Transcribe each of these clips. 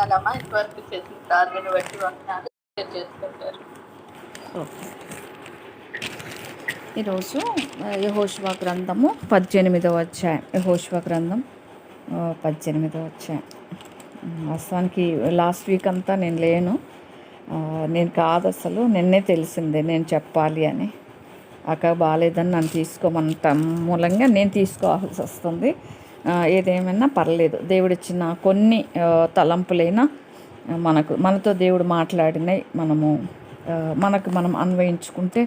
వందనాలమ్మా. ఇంతవరకు చేసిన కార్యాన్ని బట్టి వందనాలు. చేసుకుంటారు. ఓకే. ఈరోజు యెహోషువ గ్రంథము 18వ అధ్యాయం. యెహోషువ గ్రంథం 18వ అధ్యాయం. వాస్తవానికి లాస్ట్ వీక్ అంతా నేను లేను. నేను కాదు, అసలు నిన్నే తెలిసిందే నేను చెప్పాలి అని. అక్క బాగాలేదని నన్ను తీసుకోమంట మూలంగా నేను తీసుకోవాల్సి వస్తుంది. ఏదేమైనా పర్లేదు, దేవుడిచ్చిన కొన్ని తలంపులైనా మనతో దేవుడు మాట్లాడినాయి మనకు మనం అన్వయించుకుంటే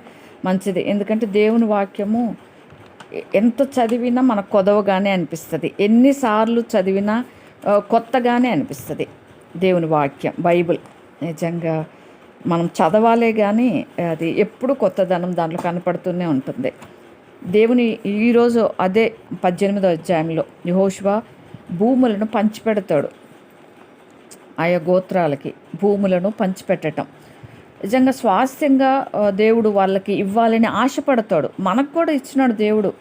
మంచిది. ఎందుకంటే దేవుని వాక్యము ఎంత చదివినా మనకు కొదవగానే అనిపిస్తుంది. ఎన్నిసార్లు చదివినా కొత్తగానే అనిపిస్తుంది దేవుని వాక్యం, బైబిల్. నిజంగా మనం చదవాలే కానీ అది ఎప్పుడు కొత్తదనం దాంట్లో కనపడుతూనే ఉంటుంది. దేవుని ఈరోజు అదే 18వ అధ్యాయంలో యెహోషువ భూములను పంచిపెడతాడు. ఆయా గోత్రాలకి భూములను పంచిపెట్టడం నిజంగా స్వాస్థ్యంగా దేవుడు వాళ్ళకి ఇవ్వాలని ఆశపడతాడు. మనకు కూడా ఇచ్చినాడు దేవుడు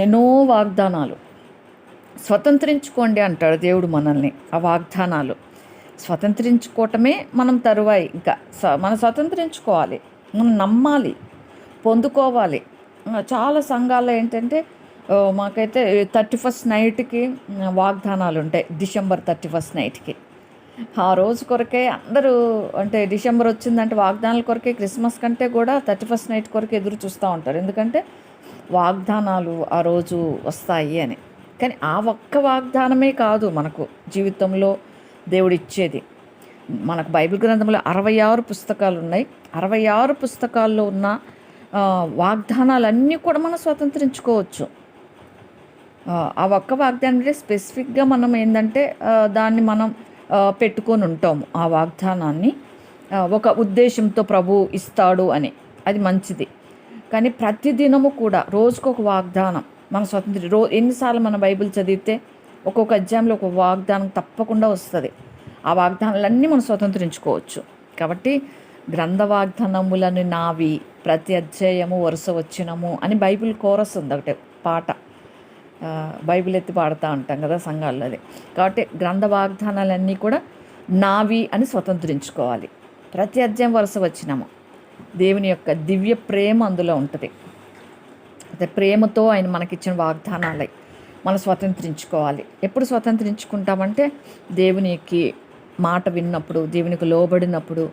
ఎన్నో వాగ్దానాలు. స్వతంత్రించుకోండి అంటాడు దేవుడు మనల్ని. ఆ వాగ్దానాలు స్వతంత్రించుకోవటమే మనం తరువాయి. ఇంకా మనం స్వతంత్రించుకోవాలి, మనం నమ్మాలి, పొందుకోవాలి. చాలా సంఘాల్లో ఏంటంటే మాకైతే 31st నైట్కి వాగ్దానాలు ఉంటాయి. డిసెంబర్ 31st నైట్కి ఆ రోజు కొరకే అందరూ, అంటే డిసెంబర్ వచ్చిందంటే వాగ్దానాల కొరకే, క్రిస్మస్ కంటే కూడా 31st నైట్ కొరకే ఎదురు చూస్తూ ఉంటారు. ఎందుకంటే వాగ్దానాలు ఆ రోజు వస్తాయి అని. కానీ ఆ ఒక్క వాగ్దానమే కాదు మనకు జీవితంలో దేవుడిచ్చేది. మనకు బైబిల్ గ్రంథంలో 66 పుస్తకాలు ఉన్నాయి. 66 పుస్తకాల్లో ఉన్న వాగ్దానాలన్నీ కూడా మనం స్వతంత్రించుకోవచ్చు. ఆ ఒక్క వాగ్దానం అంటే స్పెసిఫిక్గా మనం ఏంటంటే దాన్ని మనం పెట్టుకొని ఉంటాము. ఆ వాగ్దానాన్ని ఒక ఉద్దేశంతో ప్రభు ఇస్తాడు అని, అది మంచిది. కానీ ప్రతిదినము కూడా రోజుకొక వాగ్దానం మన స్వతంత్ర ఎన్నిసార్లు మన బైబిల్ చదివితే ఒక్కొక్క అధ్యాయంలో ఒక వాగ్దానం తప్పకుండా వస్తుంది. ఆ వాగ్దానాలన్నీ మనం స్వతంత్రించుకోవచ్చు. కాబట్టి గ్రంథ వాగ్దానములను నావి, ప్రతి అధ్యాయము వరుస వచ్చినము అని బైబిల్ కోరస్ ఉంది, ఒకటే పాట. బైబిల్ ఎత్తి పాడుతూ ఉంటాం కదా సంఘాల్లో. అది కాబట్టి గ్రంథ వాగ్దానాలన్నీ కూడా నావి అని స్వతంత్రించుకోవాలి. ప్రతి అధ్యాయం వరుస వచ్చినాము. దేవుని యొక్క దివ్య ప్రేమ అందులో ఉంటుంది. అదే ప్రేమతో ఆయన మనకిచ్చిన వాగ్దానాలై మనం స్వతంత్రించుకోవాలి. ఎప్పుడు స్వతంత్రించుకుంటామంటే దేవునికి మాట విన్నప్పుడు, దేవునికి లోబడినప్పుడు,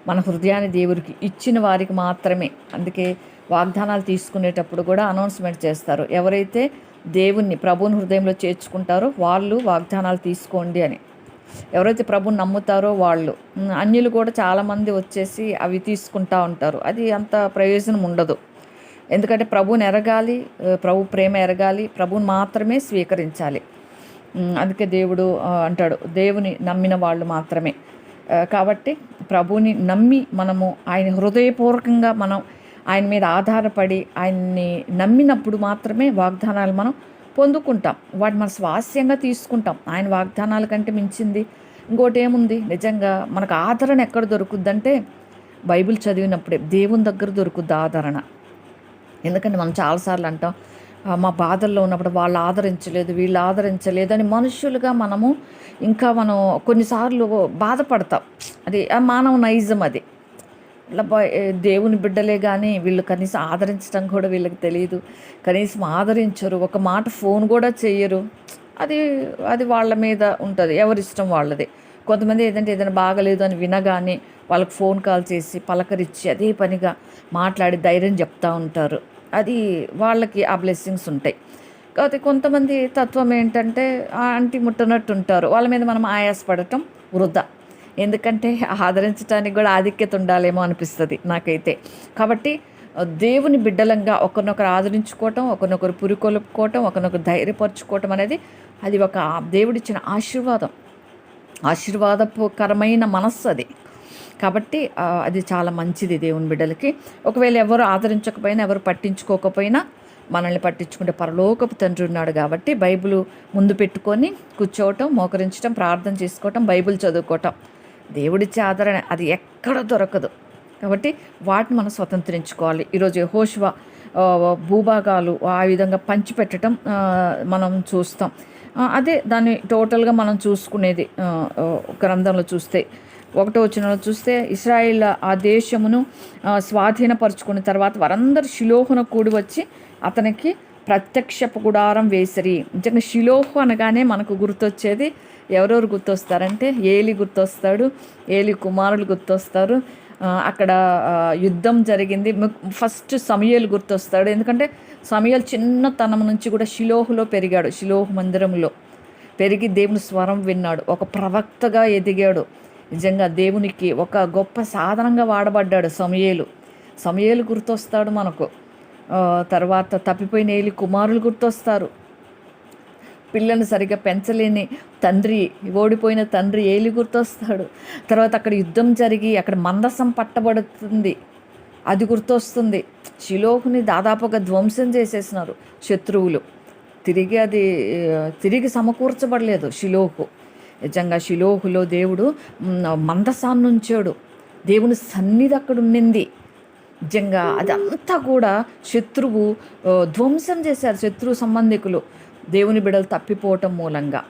మన హృదయాన్ని దేవుడికి ఇచ్చిన వారికి మాత్రమే. అందుకే వాగ్దానాలు తీసుకునేటప్పుడు కూడా అనౌన్స్మెంట్ చేస్తారు, ఎవరైతే దేవుణ్ణి ప్రభువుని హృదయంలో చేర్చుకుంటారో వాళ్ళు వాగ్దానాలు తీసుకోండి అని. ఎవరైతే ప్రభుని నమ్ముతారో వాళ్ళు. అన్యులు కూడా చాలామంది వచ్చేసి అవి తీసుకుంటూ ఉంటారు. అది అంత ప్రయోజనం ఉండదు. ఎందుకంటే ప్రభువుని ఎరగాలి, ప్రభు ప్రేమ ఎరగాలి, ప్రభువుని మాత్రమే స్వీకరించాలి. అందుకే దేవుడు అంటాడు, దేవుని నమ్మిన వాళ్ళు మాత్రమే. కాబట్టి ప్రభువుని నమ్మి మనము ఆయన హృదయపూర్వకంగా మనం ఆయన మీద ఆధారపడి ఆయన్ని నమ్మినప్పుడు మాత్రమే వాగ్దానాలు మనం పొందుకుంటాం. వాటిని మనం స్వాస్యంగా తీసుకుంటాం. ఆయన వాగ్దానాల కంటే మించింది ఇంకోటి ఏముంది? నిజంగా మనకు ఆదరణ ఎక్కడ దొరుకుద్దంటే బైబిల్ చదివినప్పుడే దేవుని దగ్గర దొరుకుద్ది ఆదరణ. ఎందుకంటే మనం చాలాసార్లు అంటాం, మా బాధల్లో ఉన్నప్పుడు వాళ్ళు ఆదరించలేదు, వీళ్ళు ఆదరించలేదు అని మనుషులుగా మనం కొన్నిసార్లు బాధపడతాం. అది మానవ నైజం. అది అట్లా దేవుని బిడ్డలే కానీ వీళ్ళు కనీసం ఆదరించడం కూడా వీళ్ళకి తెలియదు. కనీసం ఆదరించరు, ఒక మాట ఫోన్ కూడా చెయ్యరు. అది వాళ్ళ మీద ఉంటుంది, ఎవరిష్టం వాళ్ళది. కొంతమంది ఏదైనా బాగలేదు అని వినగానే వాళ్ళకి ఫోన్ కాల్ చేసి పలకరించి అదే పనిగా మాట్లాడి ధైర్యం చెప్తూ ఉంటారు. అది వాళ్ళకి ఆ బ్లెస్సింగ్స్ ఉంటాయి. కాకపోతే కొంతమంది తత్వం ఏంటంటే అంటి ముట్టనట్టు ఉంటారు. వాళ్ళ మీద మనం ఆయాసపడటం వృధా. ఎందుకంటే ఆదరించడానికి కూడా ఆధిక్యత ఉండాలేమో అనిపిస్తుంది నాకైతే. కాబట్టి దేవుని బిడ్డలంగా ఒకరినొకరు ఆదరించుకోవటం, ఒకరినొకరు పురికొల్పుకోవటం, ఒకరినొకరు ధైర్యపరచుకోవటం అనేది అది ఒక దేవుడిచ్చిన ఆశీర్వాదకరమైన మనస్సు అది. కాబట్టి అది చాలా మంచిది దేవుని బిడ్డలకి. ఒకవేళ ఎవరు ఆదరించకపోయినా, ఎవరు పట్టించుకోకపోయినా మనల్ని పట్టించుకుంటే పరలోకపు తండ్రి ఉన్నాడు. కాబట్టి బైబిల్ ముందు పెట్టుకొని కూర్చోవటం, మోకరించడం, ప్రార్థన చేసుకోవటం, బైబిల్ చదువుకోవటం, దేవుడిచ్చే ఆదరణ అది ఎక్కడ దొరకదు. కాబట్టి వాటిని మనం స్వతంత్రించుకోవాలి. ఈరోజు యెహోషువ భూభాగాలు ఆ విధంగా పంచిపెట్టడం మనం చూస్తాం. అదే దాన్ని టోటల్గా మనం చూసుకునేది గ్రంథంలో చూస్తే 1వ వచనంలో చూస్తే ఇశ్రాయేల్ ఆ దేశమును స్వాధీనపరుచుకున్న తర్వాత వారందరూ షిలోహున కూడి వచ్చి అతనికి ప్రత్యక్షపు గుడారం వేసిరి. నిజంగా షిలోహు అనగానే మనకు గుర్తొచ్చేది ఎవరెవరు గుర్తొస్తారంటే ఏలి గుర్తొస్తాడు, ఏలి కుమారులు గుర్తొస్తారు. అక్కడ యుద్ధం జరిగింది. ఫస్ట్ సమూయేలు గుర్తొస్తాడు. ఎందుకంటే సమూయేలు చిన్నతనం నుంచి కూడా షిలోహులో పెరిగాడు. షిలోహు మందిరంలో పెరిగి దేవుని స్వరం విన్నాడు. ఒక ప్రవక్తగా ఎదిగాడు. నిజంగా దేవునికి ఒక గొప్ప సాధనంగా వాడబడ్డాడు సమూయేలు గుర్తొస్తాడు మనకు. తర్వాత తప్పిపోయిన ఏలి కుమారులు గుర్తొస్తారు. పిల్లని సరిగ్గా పెంచలేని తండ్రి, ఓడిపోయిన తండ్రి ఏలి గుర్తొస్తాడు. తర్వాత అక్కడ యుద్ధం జరిగి అక్కడ మందసం పట్టబడుతుంది, అది గుర్తొస్తుంది. షిలోహుని దాదాపుగా ధ్వంసం చేసేసినారు శత్రువులు. తిరిగి సమకూర్చబడలేదు షిలోహు. నిజంగా షిలోహులో దేవుడు మందసాన్ని ఉంచాడు. దేవుని సన్నిధి అక్కడ ఉండింది. నిజంగా అదంతా కూడా శత్రువు ధ్వంసం చేశారు. శత్రు సంబంధికులు దేవుని బిడ్డలు తప్పిపోవటం మూలంగా,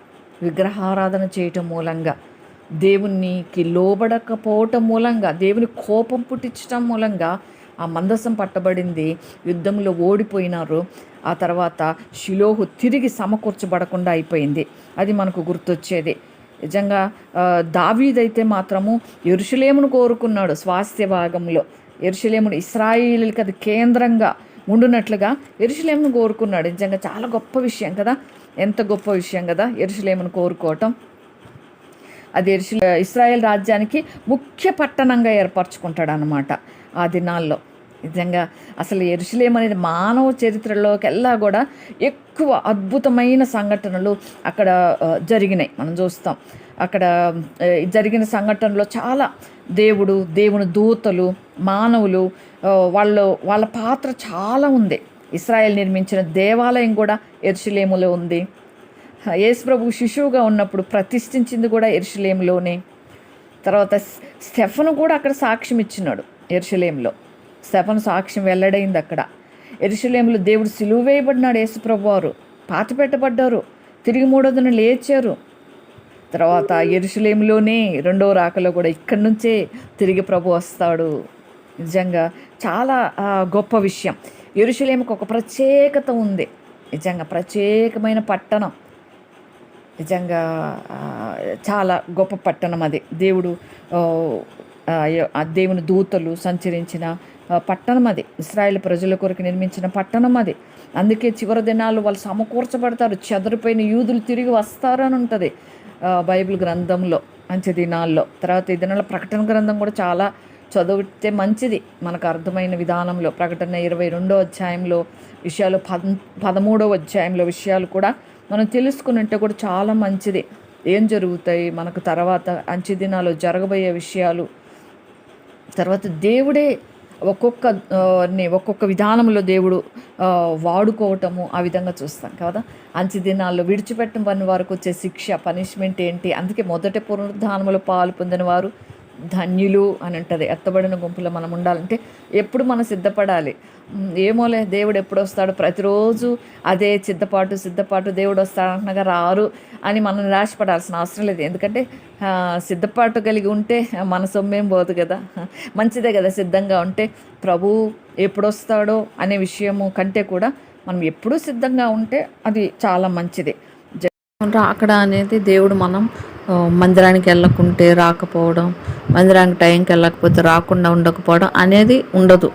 విగ్రహారాధన చేయటం మూలంగా, దేవునికి లోబడకపోవటం మూలంగా, దేవుని కోపం పుట్టించటం మూలంగా ఆ మందసం పట్టబడింది. యుద్ధంలో ఓడిపోయినారు. ఆ తర్వాత షిలోహు తిరిగి సమకూర్చబడకుండా అయిపోయింది. అది మనకు గుర్తొచ్చేది. నిజంగా దావీదైతే మాత్రము యెరూషలేమును కోరుకున్నాడు. స్వాస్థ్య భాగంలో యెరూషలేమును ఇశ్రాయేలుకి అది కేంద్రంగా ఉండునట్లుగా యెరూషలేమును కోరుకున్నాడు. నిజంగా చాలా గొప్ప విషయం కదా, ఎంత గొప్ప విషయం కదా యెరూషలేమును కోరుకోవటం. అది ఇశ్రాయేల్ రాజ్యానికి ముఖ్య పట్టణంగా ఏర్పరచుకుంటాడు అన్నమాట ఆ దినాల్లో. నిజంగా అసలు యెరూషలేము అనేది మానవ చరిత్రలోకెల్లా కూడా ఎక్కువ అద్భుతమైన సంఘటనలు అక్కడ జరిగినాయి. మనం చూస్తాం అక్కడ జరిగిన సంఘటనలో చాలా దేవుని దూతలు, మానవులు, వాళ్ళ పాత్ర చాలా ఉంది. ఇశ్రాయేల్ నిర్మించిన దేవాలయం కూడా యెరూషలేములో ఉంది. యేసు ప్రభు శిశువుగా ఉన్నప్పుడు ప్రతిష్ఠించింది కూడా యెరూషలేములోనే. తర్వాత స్టెఫను కూడా అక్కడ సాక్ష్యం ఇచ్చినాడు. యెరూషలేములో స్టెఫను సాక్ష్యం వెల్లడైంది అక్కడ. యెరూషలేములో దేవుడు సిలువ వేయబడినాడు. యేసు ప్రభు వారు పాతిపెట్టబడ్డారు, తిరిగి 3వ దినం లేచారు. తర్వాత యెరూషలేములోనే 2వ రాకలో కూడా ఇక్కడి నుంచే తిరిగి ప్రభు వస్తాడు. నిజంగా చాలా గొప్ప విషయం. యెరూషలేముకు ఒక ప్రత్యేకత ఉంది. నిజంగా ప్రత్యేకమైన పట్టణం. నిజంగా చాలా గొప్ప పట్టణం అది. దేవుని దూతలు సంచరించిన పట్టణం అది. ఇశ్రాయేల్ ప్రజల కొరకు నిర్మించిన పట్టణం అది. అందుకే చివరి దినాలు వాళ్ళు సమకూర్చబడతారు, చెదరిపోయిన యూదులు తిరిగి వస్తారని ఉంటుంది బైబిల్ గ్రంథంలో అంచె దినాల్లో. తర్వాత ఈ దినాల ప్రకటన గ్రంథం కూడా చాలా చదివితే మంచిది మనకు అర్థమైన విధానంలో. ప్రకటన 22వ అధ్యాయంలో విషయాలు, 13వ అధ్యాయంలో విషయాలు కూడా మనం తెలుసుకుని ఉంటే కూడా చాలా మంచిది. ఏం జరుగుతాయి మనకు తర్వాత అంచె దినాలు జరగబోయే విషయాలు. తర్వాత దేవుడే ఒక్కొక్క విధానంలో దేవుడు వాడుకోవటము ఆ విధంగా చూస్తాం కదా. అంచె దినాల్లో విడిచిపెట్టని వారికి వచ్చే శిక్ష, పనిష్మెంట్ ఏంటి? అందుకే మొదటి పునరుద్ధానములో పాలు పొందిన వారు ధన్యులు అని ఉంటుంది. ఎత్తబడిన గుంపులో మనం ఉండాలంటే ఎప్పుడు మనం సిద్ధపడాలి. ఏమోలే దేవుడు ఎప్పుడు వస్తాడు, ప్రతిరోజు అదే సిద్ధపాటు దేవుడు వస్తాడంటున్నాగా రారు అని మనం నిరాశపడాల్సిన అవసరం లేదు. ఎందుకంటే సిద్ధపాటు కలిగి ఉంటే మన సొమ్మేం పోదు కదా, మంచిదే కదా. సిద్ధంగా ఉంటే ప్రభు ఎప్పుడు వస్తాడో అనే విషయము కంటే కూడా మనం ఎప్పుడూ సిద్ధంగా ఉంటే అది చాలా మంచిది. రాకడా అనేది దేవుడు మనం మందిరానికి వెళ్ళకుంటే రాకపోవడం, మందిరానికి టైంకి వెళ్ళకపోతే రాకుండా ఉండకపోవడం అనేది ఉండదు.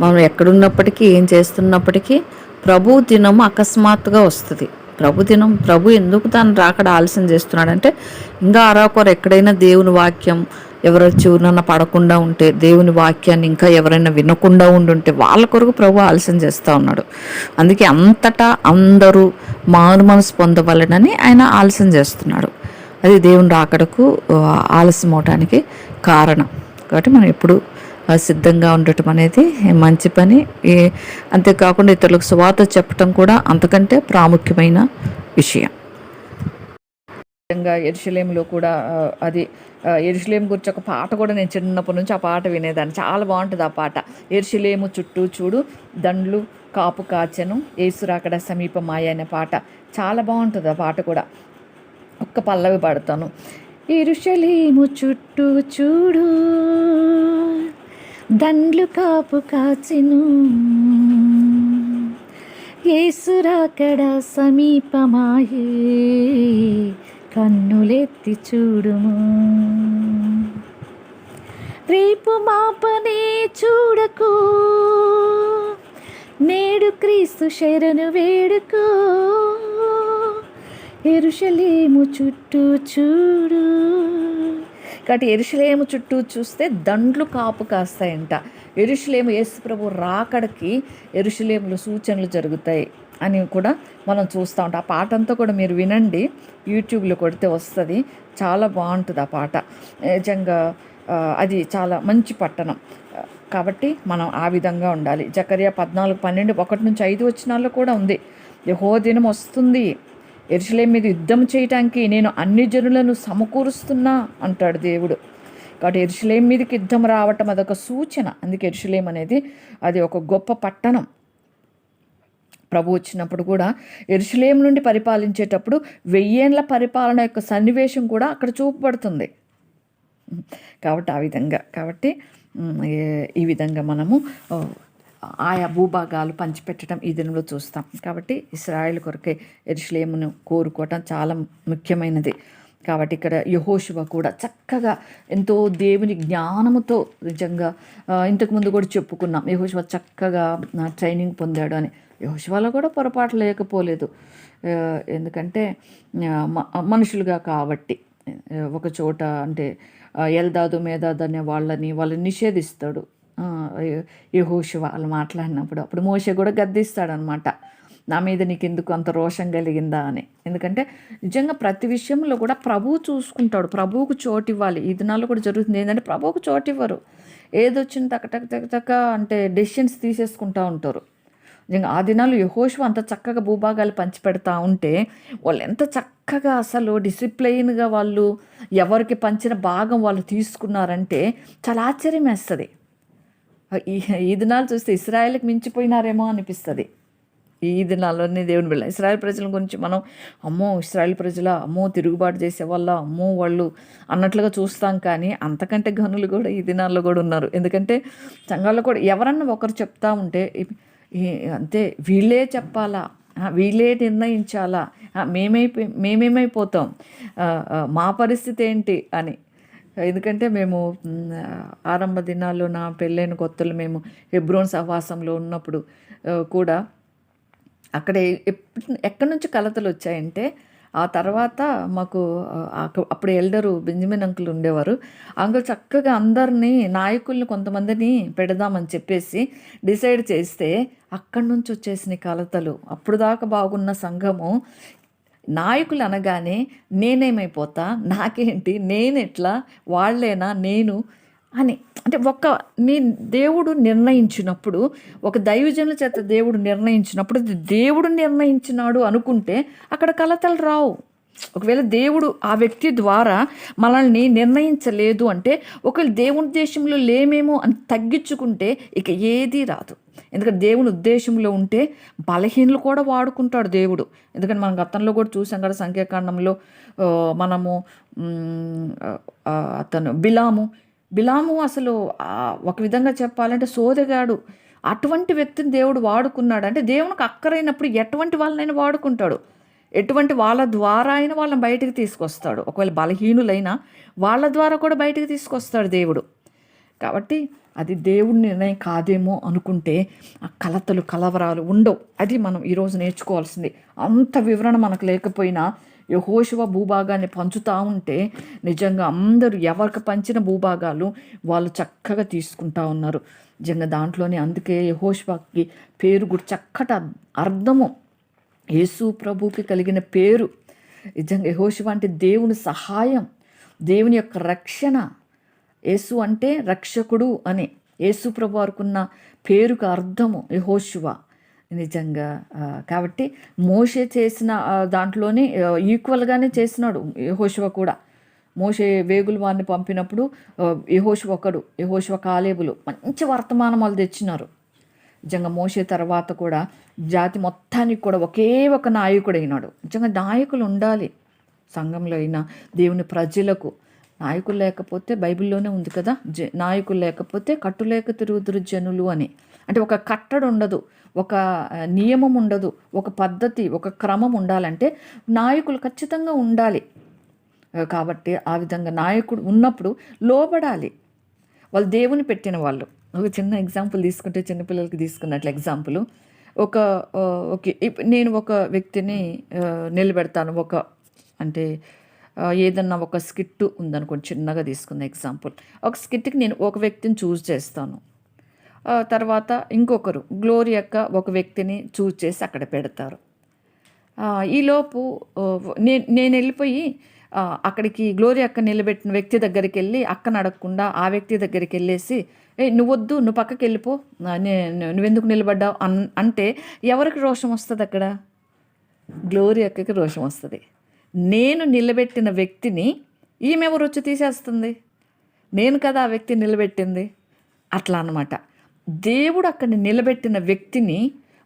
మనం ఎక్కడున్నప్పటికీ ఏం చేస్తున్నప్పటికీ ప్రభు దినము అకస్మాత్తుగా వస్తుంది. ప్రభు ఎందుకు తను రాకడ ఆలస్యం చేస్తున్నాడంటే ఇంకా అరాకొర ఎక్కడైనా దేవుని వాక్యం ఎవరో చెవునన్న పడకుండా ఉంటే, దేవుని వాక్యాన్ని ఇంకా ఎవరైనా వినకుండా ఉండుంటే వాళ్ళ కొరకు ప్రభు ఆలస్యం చేస్తూ ఉన్నాడు. అందుకే అంతటా అందరూ మారు మనసు పొందవలనని ఆయన ఆలస్యం చేస్తున్నాడు. అది దేవుని రాకడకు ఆలస్యం అవడానికి కారణం. కాబట్టి మనం ఎప్పుడు సిద్ధంగా ఉండటం అనేది మంచి పని. అంతేకాకుండా ఇతరులకు సువార్త చెప్పటం కూడా అంతకంటే ప్రాముఖ్యమైన విషయం. నిజంగా యెరూషలేములో కూడా అది యెరూషలేము గురించి ఒక పాట కూడా నేను చిన్నప్పటి నుంచి ఆ పాట వినేదాన్ని. చాలా బాగుంటుంది ఆ పాట. యెరూషలేము చుట్టూ చూడు దండ్లు కాపు కాచెను యేసు రాకడ సమీపమాయ అనే పాట చాలా బాగుంటుంది ఆ పాట కూడా. ఒక్క పల్లవి పాడతాను. యెరూషలేము చుట్టూ చూడు దండ్లు కాపు కాచెను యేసు రాకడ సమీపమాయే కన్నులెత్తి చూడుము రేపు మాపనే చూడకు నేడు క్రీస్తు శరణు వేడుకో యెరూషలేము చుట్టూ చూడు. కాబట్టి యెరూషలేము చుట్టూ చూస్తే దండ్లు కాపు కాస్తాయంట. యెరూషలేము యేసు ప్రభు రాకడకి యెరూషలేములో సూచనలు జరుగుతాయి అని కూడా మనం చూస్తూ ఉంటాం. ఆ పాట అంతా కూడా మీరు వినండి, యూట్యూబ్లో కొడితే వస్తుంది. చాలా బాగుంటుంది ఆ పాట. నిజంగా అది చాలా మంచి పట్టణం. కాబట్టి మనం ఆ విధంగా ఉండాలి. జకర్యా 14:12 1-5 వచనాల్లో కూడా ఉంది, యెహోవా దినం వస్తుంది, యెరూషలేము మీద యుద్ధం చేయటానికి నేను అన్ని జనులను సమకూరుస్తున్నా అంటాడు దేవుడు. కాబట్టి యెరూషలేము మీదకి యుద్ధం రావటం అదొక సూచన. అందుకే యెరూషలేము అనేది అది ఒక గొప్ప పట్టణం. ప్రభు వచ్చినప్పుడు కూడా యెరూషలేము నుండి పరిపాలించేటప్పుడు 1000 ఏళ్ల పరిపాలన యొక్క సన్నివేశం కూడా అక్కడ చూపబడుతుంది. కాబట్టి ఆ విధంగా ఈ విధంగా మనము ఆయా భూభాగాలు పంచిపెట్టడం ఈ దినంలో చూస్తాం. కాబట్టి ఇశ్రాయేలు కొరకే యెరూషలేమును కోరుకోవటం చాలా ముఖ్యమైనది. కాబట్టి ఇక్కడ యెహోషువ కూడా చక్కగా ఎంతో దేవుని జ్ఞానముతో నిజంగా ఇంతకుముందు కూడా చెప్పుకున్నాం, యెహోషువ చక్కగా ట్రైనింగ్ పొందాడు అని. యెహోషువలో కూడా పొరపాటు లేకపోలేదు. ఎందుకంటే మనుషులుగా కాబట్టి ఒక చోట అంటే ఎల్దాదు మేదాదు అనే వాళ్ళని నిషేధిస్తాడు యెహోషువ వాళ్ళు మాట్లాడినప్పుడు. అప్పుడు మోషే కూడా గద్దిస్తాడనమాట, నా మీద నీకు ఎందుకు అంత రోషం కలిగిందా అని. ఎందుకంటే నిజంగా ప్రతి విషయంలో కూడా ప్రభువు చూసుకుంటాడు, ప్రభువుకు చోటు ఇవ్వాలి. ఈ దినాల్లో కూడా జరుగుతుంది ఏంటంటే ప్రభువుకు చోటు ఇవ్వరు, ఏదొచ్చిన తక్క అంటే డెసిషన్స్ తీసేసుకుంటూ ఉంటారు. నిజంగా ఆ దినాలు యెహోషువ అంత చక్కగా భూభాగాలు పంచిపెడతా ఉంటే వాళ్ళు ఎంత చక్కగా అసలు డిసిప్లైన్గా వాళ్ళు ఎవరికి పంచిన భాగం వాళ్ళు తీసుకున్నారంటే చాలా ఆశ్చర్యం వేస్తుంది. ఈ దినాలు చూస్తే ఇశ్రాయేలుకి మించిపోయినారేమో అనిపిస్తుంది. ఈ దినాల్లోనే దేవుని బిడ్డ ఇశ్రాయేల్ ప్రజల గురించి మనం అమ్మో ఇశ్రాయేల్ ప్రజల అమ్మో తిరుగుబాటు చేసే వాళ్ళ అమ్మో వాళ్ళు అన్నట్లుగా చూస్తాం. కానీ అంతకంటే గనులు కూడా ఈ దినాల్లో కూడా ఉన్నారు. ఎందుకంటే సంఘాల్లో కూడా ఎవరన్నా ఒకరు చెప్తా ఉంటే అంతే వీళ్ళే చెప్పాలా, వీళ్ళే నిర్ణయించాలా, మేమేమైపోతాం, మా పరిస్థితి ఏంటి అని. ఎందుకంటే మేము ఆరంభ దినాల్లో నా పెళ్ళైన కొత్తలు మేము హెబ్రోన్ సహవాసంలో ఉన్నప్పుడు కూడా అక్కడే ఎక్కడి నుంచి కలతలు వచ్చాయంటే ఆ తర్వాత మాకు అప్పుడు ఎల్డరు బెంజమిన్ అంకుల్ ఉండేవారు. అంకుల్ చక్కగా అందరినీ నాయకుల్ని కొంతమందిని పెడదామని చెప్పేసి డిసైడ్ చేస్తే అక్కడి నుంచి వచ్చేసిన కలతలు. అప్పుడు దాకా బాగున్న సంఘము నాయకులు అనగానే నేనేమైపోతా, నాకేంటి, నేనెట్లా, వాళ్ళేనా నేను అని అంటే దేవుడు నిర్ణయించినప్పుడు ఒక దైవజనుల చేత దేవుడు నిర్ణయించినప్పుడు దేవుడు నిర్ణయించినాడు అనుకుంటే అక్కడ కలతలు రావు. ఒకవేళ దేవుడు ఆ వ్యక్తి ద్వారా మనల్ని నిర్ణయించలేదు అంటే ఒకవేళ దేవుని ఉద్దేశంలో లేమేమో అని తగ్గించుకుంటే ఇక ఏదీ రాదు. ఎందుకంటే దేవుని ఉద్దేశంలో ఉంటే బలహీనలు కూడా వాడుకుంటాడు దేవుడు. ఎందుకంటే మనం గతంలో కూడా చూసాం కదా, సంఖ్యాకాండంలో మనము అతను బిలాము అసలు ఒక విధంగా చెప్పాలంటే సోదగాడు. అటువంటి వ్యక్తిని దేవుడు వాడుకున్నాడు. అంటే దేవునికి అక్కరైనప్పుడు ఎటువంటి వాళ్ళనైనా వాడుకుంటాడు, ఎటువంటి వాళ్ళ ద్వారా అయినా వాళ్ళని బయటికి తీసుకొస్తాడు. ఒకవేళ బలహీనులైనా వాళ్ళ ద్వారా కూడా బయటికి తీసుకొస్తాడు దేవుడు. కాబట్టి అది దేవుడి నిర్ణయం కాదేమో అనుకుంటే ఆ కలతలు కలవరాలు ఉండవు. అది మనం ఈరోజు నేర్చుకోవాల్సింది. అంత వివరణ మనకు లేకపోయినా యెహోషువ భూభాగాన్ని పంచుతూ ఉంటే నిజంగా అందరూ ఎవరికి పంచిన భూభాగాలు వాళ్ళు చక్కగా తీసుకుంటా ఉన్నారు. నిజంగా దాంట్లోనే అందుకే యెహోషువకి పేరు కూడా చక్కటి అర్థము, యేసు ప్రభువుకి కలిగిన పేరు. నిజంగా యెహోషువ అంటే దేవుని సహాయం, దేవుని యొక్క రక్షణ. యేసు అంటే రక్షకుడు అని యేసు ప్రభు వారుకున్న పేరుకు అర్థము యెహోషువ. నిజంగా. కాబట్టి మోషే చేసిన దాంట్లోనే ఈక్వల్‌గానే చేసినాడు యెహోషువ కూడా. మోషే వేగుల వారిని పంపినప్పుడు యెహోషువ కాలేబులు మంచి వర్తమానమాలు తెచ్చినారు. నిజంగా మోషే తర్వాత కూడా జాతి మొత్తానికి కూడా ఒకే ఒక నాయకుడైనాడు. నిజంగా నాయకులు ఉండాలి సంఘంలో అయినా, దేవుని ప్రజలకు. నాయకులు లేకపోతే బైబిల్లోనే ఉంది కదా, నాయకులు లేకపోతే కట్టులేక తిరుగుదురు జనులు అని. అంటే ఒక కట్టడి ఉండదు, ఒక నియమం ఉండదు, ఒక పద్ధతి, ఒక క్రమం ఉండాలంటే నాయకులు ఖచ్చితంగా ఉండాలి. కాబట్టి ఆ విధంగా నాయకుడు ఉన్నప్పుడు లోబడాలి. వాళ్ళు దేవుని పెట్టిన వాళ్ళు. ఒక చిన్న ఎగ్జాంపుల్ తీసుకుంటే, చిన్నపిల్లలకి తీసుకున్నట్లు ఎగ్జాంపుల్, ఓకే, నేను ఒక వ్యక్తిని నిలబెడతాను. అంటే ఏదన్నా ఒక స్కిట్ ఉందనుకోండి, చిన్నగా తీసుకున్న ఎగ్జాంపుల్. ఒక స్కిట్కి నేను ఒక వ్యక్తిని చూస్ చేస్తాను. తర్వాత ఇంకొకరు గ్లోరీ అక్క ఒక వ్యక్తిని చూస్ చేసి అక్కడ పెడతారు. ఈలోపు నేను వెళ్ళిపోయి అక్కడికి గ్లోరీ అక్క నిలబెట్టిన వ్యక్తి దగ్గరికి వెళ్ళి అక్కను అడగకుండా ఆ వ్యక్తి దగ్గరికి వెళ్ళేసి, నువ్వొద్దు, నువ్వు పక్కకి వెళ్ళిపో, నువ్వెందుకు నిలబడ్డావు అంటే ఎవరికి రోషం వస్తుంది అక్కడ? గ్లోరీ అక్కకి రోషం వస్తుంది. నేను నిలబెట్టిన వ్యక్తిని ఈమె ఎవరు వచ్చి తీసేస్తుంది? నేను కదా ఆ వ్యక్తి నిలబెట్టింది. అట్లా అన్నమాట. దేవుడు అక్కడ నిలబెట్టిన వ్యక్తిని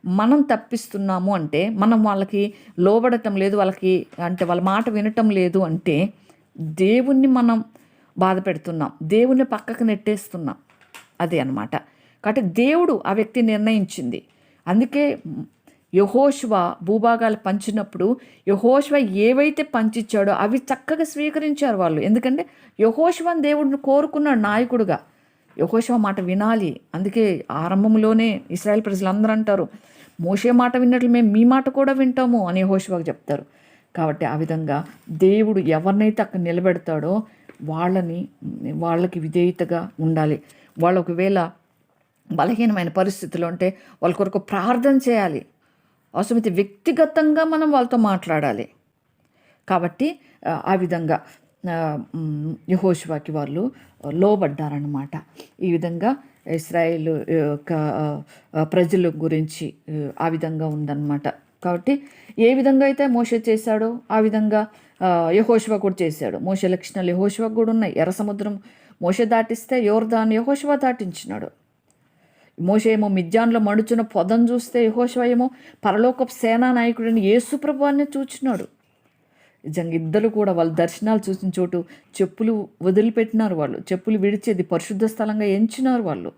మనం తప్పిస్తున్నాము అంటే, మనం వాళ్ళకి లోబడటం లేదు, వాళ్ళ మాట వినటం లేదు అంటే దేవుణ్ణి మనం బాధ పెడుతున్నాం, దేవుణ్ణి పక్కకు నెట్టేస్తున్నాం. అదే అన్నమాట. కాబట్టి దేవుడు ఆ వ్యక్తి నిర్ణయించింది. అందుకే యెహోషువ భూభాగాలు పంచినప్పుడు యెహోషువ ఏవైతే పంచిచ్చాడో అవి చక్కగా స్వీకరించారు వాళ్ళు. ఎందుకంటే యెహోషువని దేవుడిని కోరుకున్నాడు నాయకుడుగా. యెహోషువ మాట వినాలి. అందుకే ఆరంభంలోనే ఇశ్రాయేల్ ప్రజలందరూ అంటారు, మోషే మాట విన్నట్లు మేము మీ మాట కూడా వింటాము అని యెహోషువకు చెప్తారు. కాబట్టి ఆ విధంగా దేవుడు ఎవరినైతే అక్కడ నిలబెడతాడో వాళ్ళకి విధేయతగా ఉండాలి. వాళ్ళు ఒకవేళ బలహీనమైన పరిస్థితుల్లో ఉంటే వాళ్ళ కొరకు ప్రార్థన చేయాలి. అవసరమైతే వ్యక్తిగతంగా మనం వాళ్ళతో మాట్లాడాలి. కాబట్టి ఆ విధంగా యెహోషువకి వాళ్ళు లోబడ్డారన్నమాట. ఈ విధంగా ఇశ్రాయేలు ప్రజల గురించి ఆ విధంగా ఉందన్నమాట. కాబట్టి ఏ విధంగా అయితే మోషే చేశాడో ఆ విధంగా యెహోషువ కూడా చేశాడు. మోషే లక్షణాలు యెహోషువకు కూడా ఉన్నాయి. ఎర్ర సముద్రం మోషే దాటిస్తే యోర్దాను యెహోషువ దాటించినాడు. మోషే ఏమో మిద్యాన్లో మడుచున్న పొదను చూస్తే యెహోషువ ఏమో పరలోకపు సేనా నాయకుడిని యేసు ప్రభువాన్ని చూచినాడు. నిజంగా ఇద్దరు కూడా వాళ్ళ దర్శనాలు చూసిన చోటు చెప్పులు వదిలిపెట్టినారు. వాళ్ళు చెప్పులు విడిచేది పరిశుద్ధ స్థలంగా ఎంచినారు. వాళ్ళు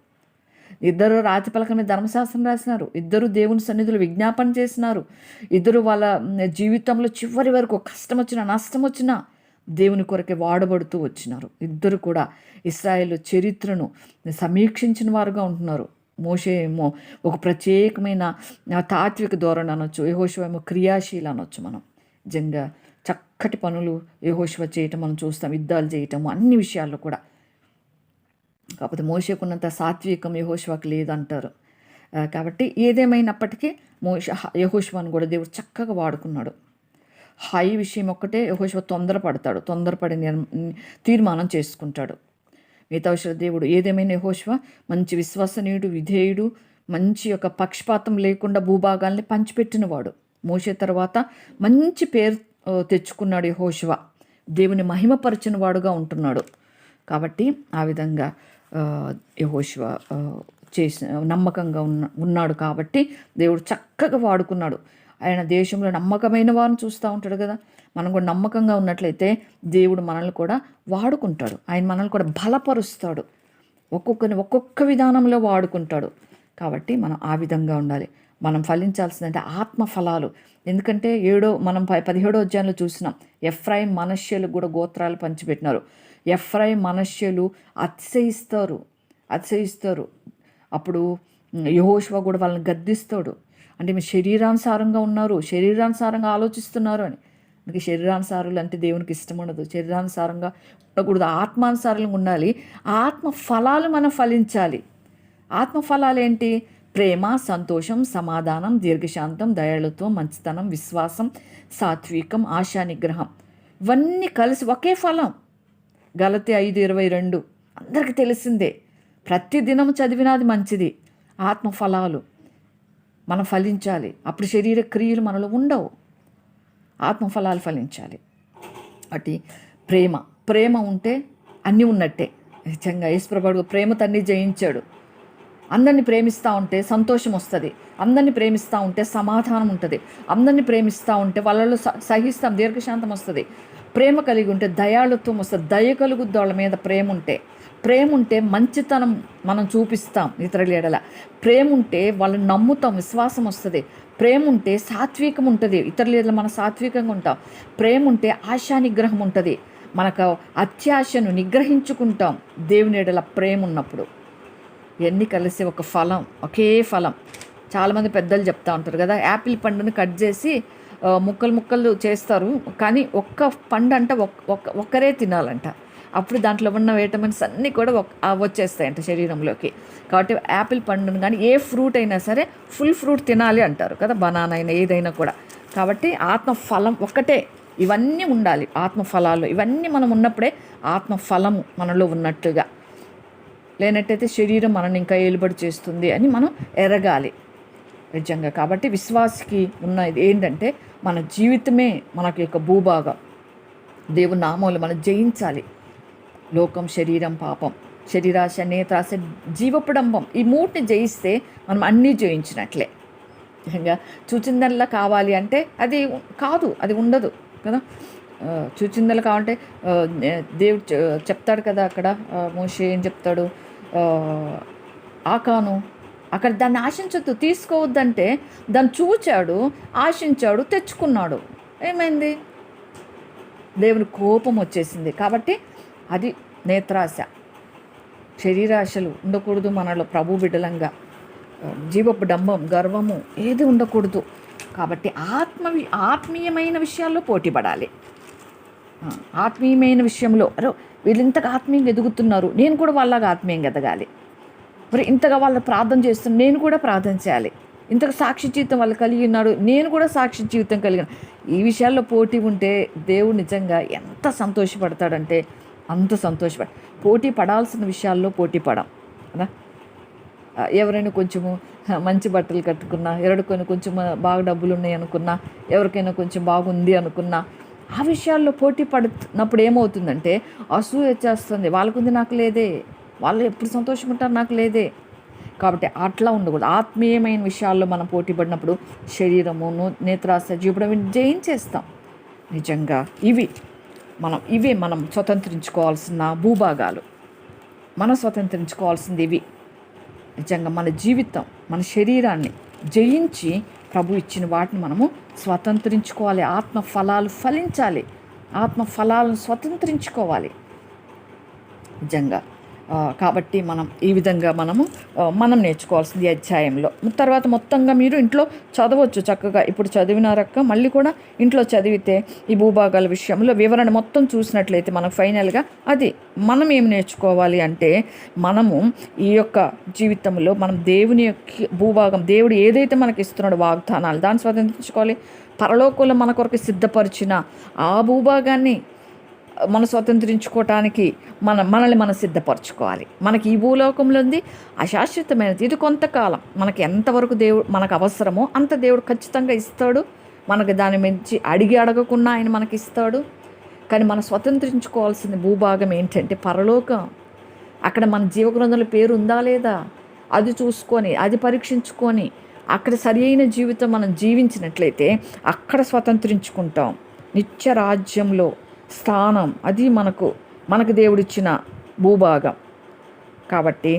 ఇద్దరు రాతి పలక మీద ధర్మశాస్త్రం రాసినారు. ఇద్దరు దేవుని సన్నిధిలో విజ్ఞాపన చేసినారు. ఇద్దరు వాళ్ళ జీవితంలో చివరి వరకు కష్టం వచ్చినా నష్టం వచ్చినా దేవుని కొరకే వాడబడుతూ వచ్చినారు. ఇద్దరు కూడా ఇశ్రాయేల్ చరిత్రను సమీక్షించిన వారుగా ఉంటున్నారు. మోషే ఏమో ఒక ప్రత్యేకమైన తాత్విక ధోరణి అనొచ్చు, యెహోషువ ఏమో క్రియాశీల అనొచ్చు. మనం నిజంగా చక్కటి పనులు యెహోషువ చేయటం మనం చూస్తాం, యుద్ధాలు చేయటము అన్ని విషయాల్లో కూడా. కాకపోతే మోషేకున్నంత సాత్వికం యెహోషువకు లేదంటారు. కాబట్టి ఏదేమైనప్పటికీ యెహోషువను కూడా దేవుడు చక్కగా వాడుకున్నాడు. హై విషయం ఒక్కటే యెహోషువ తొందరపడి తీర్మానం చేసుకుంటాడు. మిగతా విషయాలు దేవుడు ఏదేమైనా యెహోషువ మంచి విశ్వసనీయుడు, విధేయుడు, మంచి యొక్క పక్షపాతం లేకుండా భూభాగాల్ని పంచిపెట్టినవాడు. మోషే తర్వాత మంచి పేరు తెచ్చుకున్నాడు యెహోషువ. దేవుని మహిమపరిచిన వాడుగా ఉంటున్నాడు. కాబట్టి ఆ విధంగా యెహోషువ నమ్మకంగా ఉన్నాడు కాబట్టి దేవుడు చక్కగా వాడుకున్నాడు. ఆయన దేశంలో నమ్మకమైన వారిని చూస్తూ ఉంటాడు కదా. మనం కూడా నమ్మకంగా ఉన్నట్లయితే దేవుడు మనల్ని కూడా వాడుకుంటాడు. ఆయన మనల్ని కూడా బలపరుస్తాడు. ఒక్కొక్క విధానంలో వాడుకుంటాడు. కాబట్టి మనం ఆ విధంగా ఉండాలి. మనం ఫలించాల్సిందంటే ఆత్మ ఫలాలు. ఎందుకంటే 17వ అధ్యాయంలో చూసినాం, ఎఫ్రాయిం మనష్యులకు కూడా గోత్రాలు పంచిపెట్టినారు. ఎఫ్రాయిం మనష్యులు అతిశయిస్తారు. అప్పుడు యెహోషువ కూడా వాళ్ళని గద్దిస్తాడు. అంటే మీరు శరీరానుసారంగా ఉన్నారు, శరీరానుసారంగా ఆలోచిస్తున్నారు అని. అందుకే శరీరానుసారులు అంటే దేవునికి ఇష్టం ఉండదు. శరీరానుసారంగా ఉండకూడదు, ఆత్మానుసారంగా ఉండాలి. ఆత్మ ఫలాలు మనం ఫలించాలి. ఆత్మ ఫలాలు ఏంటి? ప్రేమ, సంతోషం, సమాధానం, దీర్ఘశాంతం, దయాళుత్వం, మంచితనం, విశ్వాసం, సాత్వికం, ఆశా నిగ్రహం, ఇవన్నీ కలిసి ఒకే ఫలం. గలతీ 5:22 అందరికీ తెలిసిందే. ప్రతి దినం చదివినది మంచిది. ఆత్మ ఫలాలు మనం ఫలించాలి. అప్పుడు శరీర క్రియలు మనలో ఉండవు, ఆత్మఫలాలు ఫలించాలి. అటు ప్రేమ ఉంటే అన్నీ ఉన్నట్టే. నిజంగా యేసుప్రభువు ప్రేమతో అన్నీ జయించాడు. అందరిని ప్రేమిస్తూ ఉంటే సంతోషం వస్తుంది, అందరిని ప్రేమిస్తూ ఉంటే సమాధానం ఉంటుంది, అందరిని ప్రేమిస్తూ ఉంటే వాళ్ళలో సహిస్తాం, దీర్ఘశాంతం వస్తుంది. ప్రేమ కలిగి ఉంటే దయాళుత్వం వస్తుంది, దయ కలుగుద్ది వాళ్ళ మీద. ప్రేమ ఉంటే మంచితనం మనం చూపిస్తాం ఇతరుల ఎడల. ప్రేమ ఉంటే వాళ్ళని నమ్ముతాం, విశ్వాసం వస్తుంది. ప్రేమ ఉంటే సాత్వికం ఉంటుంది, ఇతరుల ఎడల మనం సాత్వికంగా ఉంటాం. ప్రేమ ఉంటే ఆశా నిగ్రహం ఉంటుంది, మనకు అత్యాశను నిగ్రహించుకుంటాం దేవుని ఎడల ప్రేమ ఉన్నప్పుడు. ఇవన్నీ కలిసి ఒక ఫలం, ఒకే ఫలం. చాలామంది పెద్దలు చెప్తూ ఉంటారు కదా, యాపిల్ పండుని కట్ చేసి ముక్కలు చేస్తారు, కానీ ఒక్క పండు అంట ఒక్కరే తినాలంట. అప్పుడు దాంట్లో ఉన్న విటమిన్స్ అన్నీ కూడా వచ్చేస్తాయంట శరీరంలోకి. కాబట్టి యాపిల్ పండును కానీ ఏ ఫ్రూట్ అయినా సరే ఫుల్ ఫ్రూట్ తినాలి అంటారు కదా, బనానా అయినా ఏదైనా కూడా. కాబట్టి ఆత్మఫలం ఒక్కటే, ఇవన్నీ ఉండాలి ఆత్మఫలాలు. ఇవన్నీ మనం ఉన్నప్పుడే ఆత్మఫలము మనలో ఉన్నట్టుగా. లేనట్టయితే శరీరం మనల్ని ఇంకా ఏలుబడి చేస్తుంది అని మనం ఎరగాలి నిజంగా. కాబట్టి విశ్వాసికి ఉన్నది ఏంటంటే మన జీవితమే మనకి యొక్క భూభాగం. దేవుని నామములో మనం జయించాలి. లోకం, శరీరం, పాపం, శరీరాశ, నేత్రాశ, జీవపుడంబం, ఈ మూటిని జయిస్తే మనం అన్నీ జయించినట్లే. నిజంగా చూచిందల్లా కావాలి అంటే అది కాదు, అది ఉండదు కదా. చూచిందల్లా కావాలంటే దేవుడు చెప్తాడు కదా, అక్కడ మోషే ఏం చెప్తాడు, ఆకాను అక్కడ దాన్ని ఆశించొద్దు, తీసుకోవద్దంటే దాన్ని చూచాడు, ఆశించాడు, తెచ్చుకున్నాడు. ఏమైంది? దేవుని కోపం వచ్చేసింది. కాబట్టి అది నేత్రాశ, శరీరాశలు ఉండకూడదు మనలో. ప్రభు బిడ్డలంగా జీవపు డంబం, గర్వము ఏది ఉండకూడదు. కాబట్టి ఆత్మీయమైన విషయాల్లో పోటీ పడాలి. ఆత్మీయమైన విషయంలో వీళ్ళు ఇంతగా ఆత్మీయంగా ఎదుగుతున్నారు, నేను కూడా వాళ్ళగా ఆత్మీయంగా ఎదగాలి. మరి ఇంతగా వాళ్ళు ప్రార్థన చేస్తున్నారు, నేను కూడా ప్రార్థన చేయాలి. ఇంతగా సాక్షి జీవితం వాళ్ళు కలిగి ఉన్నాడు, నేను కూడా సాక్షి జీవితం కలిగిన. ఈ విషయాల్లో పోటీ ఉంటే దేవుడు నిజంగా ఎంత సంతోషపడతాడంటే అంత పోటీ పడాల్సిన విషయాల్లో పోటీ పడాం కదా. ఎవరైనా కొంచెము మంచి బట్టలు కట్టుకున్నా, ఎవరికైనా కొంచెం బాగా డబ్బులు ఉన్నాయి అనుకున్నా, ఎవరికైనా కొంచెం బాగుంది అనుకున్నా, ఆ విషయాల్లో పోటీ పడినప్పుడు ఏమవుతుందంటే అసూయ వచ్చేస్తుంది. వాళ్ళకుంది, నాకు లేదే, వాళ్ళు ఎప్పుడు సంతోషం ఉంటారు, నాకు లేదే. కాబట్టి అట్లా ఉండకూడదు. ఆత్మీయమైన విషయాల్లో మనం పోటీ పడినప్పుడు శరీరము, నేత్రాశ, జీవడం జయించేస్తాం నిజంగా. ఇవే మనం స్వతంత్రించుకోవాల్సిన భూభాగాలు. మనం స్వతంత్రించుకోవాల్సింది ఇవి నిజంగా. మన జీవితం, మన శరీరాన్ని జయించి ప్రభు ఇచ్చిన వాటిని మనము స్వతంత్రించుకోవాలి. ఆత్మఫలాలు ఫలించాలి, ఆత్మఫలాలను స్వతంత్రించుకోవాలి నిజంగా. కాబట్టి మనం ఈ విధంగా మనం నేర్చుకోవాల్సింది అధ్యాయంలో. తర్వాత మొత్తంగా మీరు ఇంట్లో చదవచ్చు చక్కగా. ఇప్పుడు చదివినారక్క, మళ్ళీ కూడా ఇంట్లో చదివితే ఈ భూభాగాల విషయంలో వివరణ మొత్తం చూసినట్లయితే మనకు ఫైనల్గా అది మనం ఏమి నేర్చుకోవాలి అంటే, మనము ఈ యొక్క జీవితంలో మనం దేవుని యొక్క భూభాగం, దేవుడు ఏదైతే మనకి ఇస్తున్నాడో వాగ్దానాలు, దాన్ని స్వతంత్రించుకోవాలి. పరలోకంలో మన కొరకు సిద్ధపరిచిన ఆ భూభాగాన్ని మనం స్వతంత్రించుకోవటానికి మనల్ని మనం సిద్ధపరచుకోవాలి. మనకి ఈ భూలోకంలో ఉంది అశాశ్వతమైనది, ఇది కొంతకాలం. మనకి ఎంతవరకు దేవుడు మనకు అవసరమో అంత దేవుడు ఖచ్చితంగా ఇస్తాడు. మనకు దాని మించి అడగకుండా ఆయన మనకి ఇస్తాడు. కానీ మనం స్వతంత్రించుకోవాల్సిన భూభాగం ఏంటంటే పరలోకం. అక్కడ మన జీవగ్రంథంలో పేరు ఉందా లేదా అది చూసుకొని, అది పరీక్షించుకొని, అక్కడ సరి అయిన జీవితం మనం జీవించినట్లయితే అక్కడ స్వతంత్రించుకుంటాం. నిత్య రాజ్యంలో స్థానం, అది మనకు దేవుడిచ్చిన భూభాగం. కాబట్టి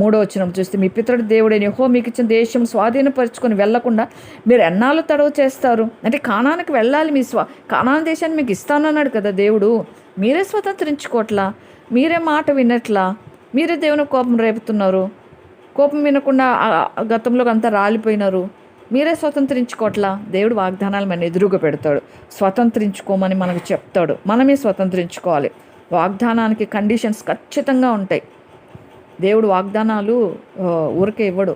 3వ వచనం చూస్తే, మీ పితరుడు దేవుడైన యెహోవా మీకు ఇచ్చిన దేశం స్వాధీనపరుచుకొని వెళ్లకుండా మీరు ఎన్నాళ్ళు తడవ చేస్తారు? అంటే కానానికి వెళ్ళాలి, కానాన్ దేశాన్ని మీకు ఇస్తానన్నాడు కదా దేవుడు. మీరే స్వతంత్రించుకోవట్లా, మీరే మాట వినట్లా, మీరే దేవుని కోపం రేపుతున్నారు. కోపం వినకుండా గతంలో అంతా రాలిపోయినారు. మీరే స్వతంత్రించుకోవట్లా. దేవుడు వాగ్దానాలు మన ఎదురుగా పెడతాడు, స్వతంత్రించుకోమని మనకు చెప్తాడు. మనమే స్వతంత్రించుకోవాలి. వాగ్దానానికి కండిషన్స్ ఖచ్చితంగా ఉంటాయి. దేవుడు వాగ్దానాలు ఊరికే ఇవ్వడు.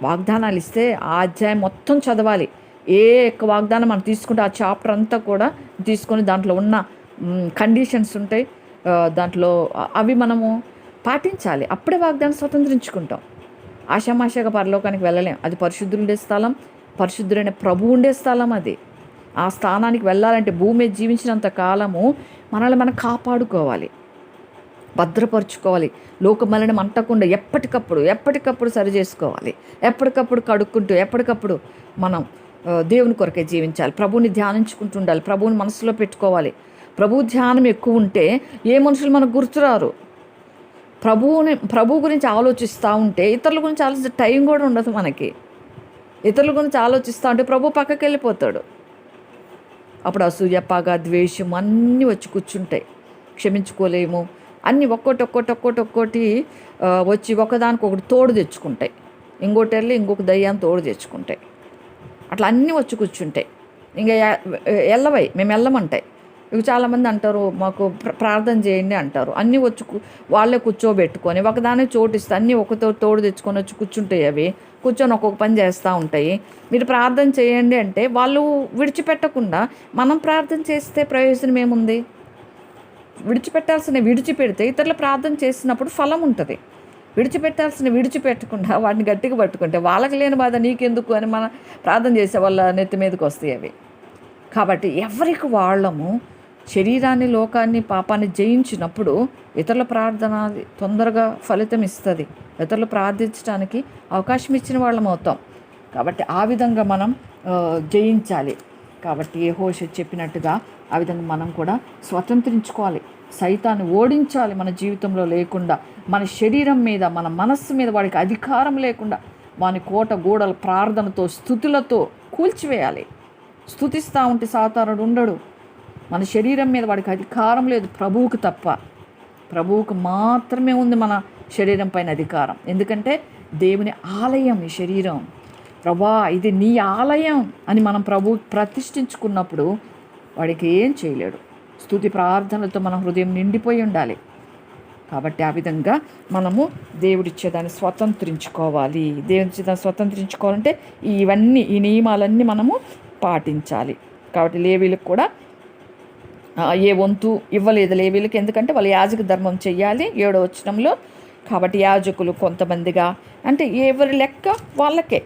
వాగ్దానాలు ఇస్తే ఆ అధ్యాయం మొత్తం చదవాలి. ఏ యొక్క వాగ్దానం మనం తీసుకుంటే ఆ చాప్టర్ అంతా కూడా తీసుకొని దాంట్లో ఉన్న కండిషన్స్ ఉంటాయి, దాంట్లో అవి మనము పాటించాలి. అప్పుడే వాగ్దానం స్వతంత్రించుకుంటాం. ఆషామాషాగా పరలోకానికి వెళ్ళలేం. అది పరిశుద్ధులు ఉండే స్థలం, పరిశుద్ధుడైన ప్రభు ఉండే స్థలం. అది ఆ స్థానానికి వెళ్ళాలంటే భూమి మీద జీవించినంత కాలము మనల్ని మనం కాపాడుకోవాలి, భద్రపరుచుకోవాలి. లోకమలినం అంటకుండా ఎప్పటికప్పుడు సరి చేసుకోవాలి. ఎప్పటికప్పుడు కడుక్కుంటూ ఎప్పటికప్పుడు మనం దేవుని కొరకే జీవించాలి. ప్రభువుని ధ్యానించుకుంటూ ఉండాలి. ప్రభువుని మనసులో పెట్టుకోవాలి. ప్రభు ధ్యానం ఎక్కువ ఉంటే ఏ మనుషులు మనకు గుర్తురారు. ప్రభు గురించి ఆలోచిస్తూ ఉంటే ఇతరుల గురించి ఆలోచించే టైం కూడా ఉండదు మనకి. ఇతరుల గురించి ఆలోచిస్తూ ఉంటే ప్రభు పక్కకి వెళ్ళిపోతాడు. అప్పుడు అసూయ, పగ, ద్వేషం అన్నీ వచ్చి కూర్చుంటాయి. క్షమించుకోలేము. అన్నీ ఒక్కోటి వచ్చి ఒకదానికొకటి తోడు తెచ్చుకుంటాయి. ఇంకోటి వెళ్ళి ఇంకొక దయ్యాన్ని తోడు తెచ్చుకుంటాయి. అట్లా అన్నీ వచ్చి కూర్చుంటాయి. ఇంకా వెళ్ళవై మేము వెళ్ళమంటాయి. ఇవి చాలామంది అంటారు, మాకు ప్రార్థన చేయండి అంటారు. అన్నీ వచ్చి వాళ్ళే కూర్చోబెట్టుకొని ఒకదాన్ని చోటిస్తే అన్నీ ఒకతో తోడు తెచ్చుకొని వచ్చి కూర్చుంటాయి. అవి కూర్చొని ఒక్కొక్క పని చేస్తూ ఉంటాయి. మీరు ప్రార్థన చేయండి అంటే వాళ్ళు విడిచిపెట్టకుండా మనం ప్రార్థన చేస్తే ప్రయోజనం ఏముంది? విడిచిపెడితే ఇతరులు ప్రార్థన చేసినప్పుడు ఫలం ఉంటుంది. విడిచిపెట్టకుండా వాటిని గట్టిగా పట్టుకుంటే వాళ్ళకి లేని బాధ నీకెందుకు అని మనం ప్రార్థన చేసే వాళ్ళ నెత్తి మీదకి వస్తాయి అవి. కాబట్టి ఎవరికి వాళ్ళము శరీరాన్ని, లోకాన్ని, పాపాన్ని జయించినప్పుడు ఇతరుల ప్రార్థన తొందరగా ఫలితం ఇస్తుంది. ఇతరులు ప్రార్థించడానికి అవకాశం ఇచ్చిన వాళ్ళం అవుతాం. కాబట్టి ఆ విధంగా మనం జయించాలి. కాబట్టి యెహోషువ చెప్పినట్టుగా ఆ విధంగా మనం కూడా స్వతంత్రించుకోవాలి. సైతాన్ని ఓడించాలి. మన జీవితంలో లేకుండా, మన శరీరం మీద, మన మనస్సు మీద వాడికి అధికారం లేకుండా వాని కోట గోడల ప్రార్థనతో, స్తుతులతో కూల్చివేయాలి. స్తుతిస్తూ ఉంటే సాతానుడు ఉండడు. మన శరీరం మీద వాడికి అధికారం లేదు, ప్రభువుకు తప్ప. ప్రభువుకు మాత్రమే ఉంది మన శరీరం పైన అధికారం. ఎందుకంటే దేవుని ఆలయం ఈ శరీరం. ప్రభా ఇది నీ ఆలయం అని మనం ప్రభువు ప్రతిష్ఠించుకున్నప్పుడు వాడికి ఏం చేయలేడు. స్తుతి ప్రార్థనలతో మన హృదయం నిండిపోయి ఉండాలి. కాబట్టి ఆ విధంగా మనము దేవుడిచ్చేదాన్ని స్వతంత్రించుకోవాలి. దేవుడిచ్చేదాన్ని స్వతంత్రించుకోవాలంటే ఈ నియమాలన్నీ మనము పాటించాలి. కాబట్టి లేవీలకు కూడా ఏ వంతు ఇవ్వలేదు లేవీలకు. ఎందుకంటే వాళ్ళు యాజక ధర్మం చెయ్యాలి 7వ వచనంలో. కాబట్టి యాజకులు కొంతమందిగా అంటే ఎవరి లెక్క వాళ్ళకే.